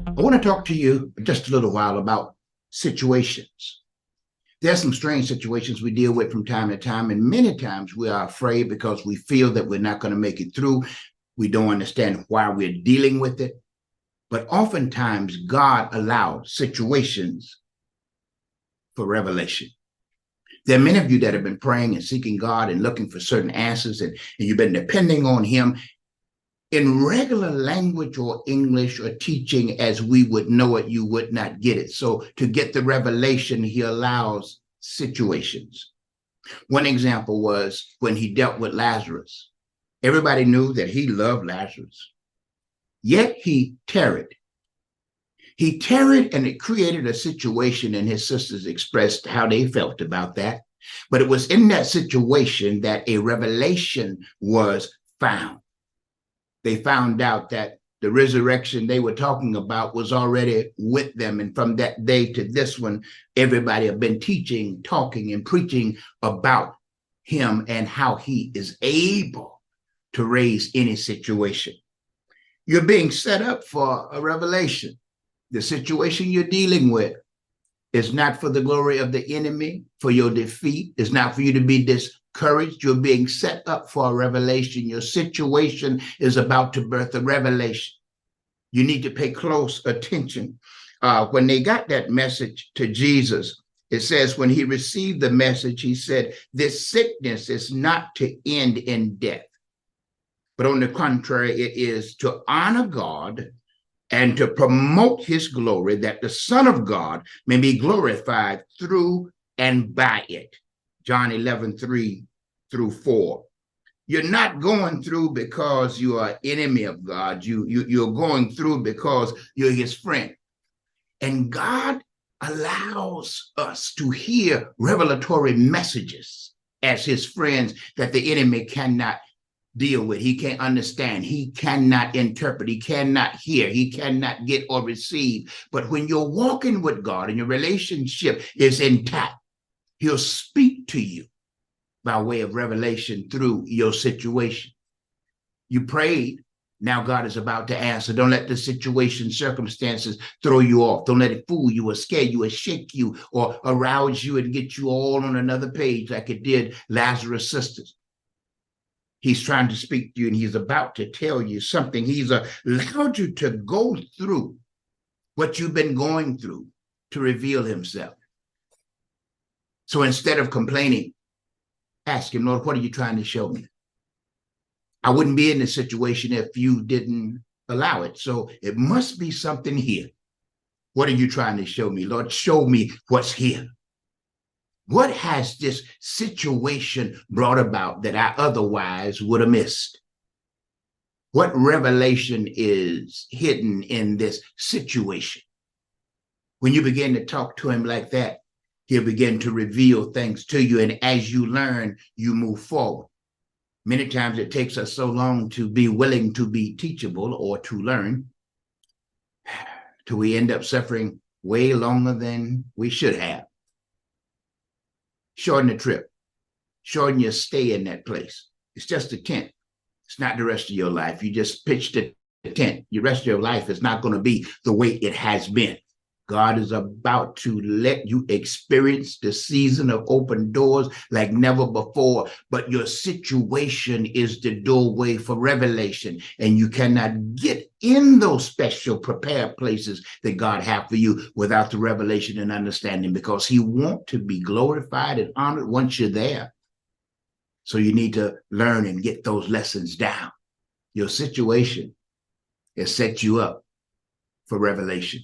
I want to talk to you just a little while about situations. There's some strange situations we deal with from time to time, and many times we are afraid because we feel that we're not going to make it through. We don't understand why we're dealing with it. But oftentimes, God allows situations for revelation. There are many of you that have been praying and seeking God and looking for certain answers, and you've been depending on Him. In regular language or English or teaching as we would know it, you would not get it. So to get the revelation, He allows situations. One example was when He dealt with Lazarus. Everybody knew that He loved Lazarus, yet He tarried. He tarried, and it created a situation, and His sisters expressed how they felt about that. But it was in that situation that a revelation was found. They found out that the resurrection they were talking about was already with them. And from that day to this one, everybody have been teaching, talking, and preaching about Him and how He is able to raise any situation. You're being set up for a revelation. The situation you're dealing with is not for the glory of the enemy, for your defeat. It's not for you to be discouraged. You're being set up for a revelation. Your situation is about to birth a revelation. You need to pay close attention. When they got that message to Jesus, it says when He received the message, He said, this sickness is not to end in death, but on the contrary, it is to honor God and to promote His glory, that the Son of God may be glorified through and by it. John 11:3-4. You're not going through because you are enemy of God. You're going through because you're His friend. And God allows us to hear revelatory messages as His friends that the enemy cannot deal with. He can't understand. He cannot interpret. He cannot hear. He cannot get or receive. But when you're walking with God and your relationship is intact, He'll speak to you by way of revelation through your situation. You prayed. Now God is about to answer. Don't let the situation, circumstances throw you off. Don't let it fool you or scare you or shake you or arouse you and get you all on another page like it did Lazarus' sisters. He's trying to speak to you, and He's about to tell you something. He's allowed you to go through what you've been going through to reveal Himself. So instead of complaining, ask Him, Lord, what are you trying to show me? I wouldn't be in this situation if you didn't allow it. So it must be something here. What are you trying to show me? Lord, show me what's here. What has this situation brought about that I otherwise would have missed? What revelation is hidden in this situation? When you begin to talk to Him like that, He'll begin to reveal things to you. And as you learn, you move forward. Many times it takes us so long to be willing to be teachable or to learn till we end up suffering way longer than we should have. Shorten the trip. Shorten your stay in that place. It's just a tent. It's not the rest of your life. You just pitched the tent. The rest of your life is not going to be the way it has been. God is about to let you experience the season of open doors like never before, but your situation is the doorway for revelation, and you cannot get in those special prepared places that God has for you without the revelation and understanding, because He wants to be glorified and honored once you're there. So you need to learn and get those lessons down. Your situation has set you up for revelation.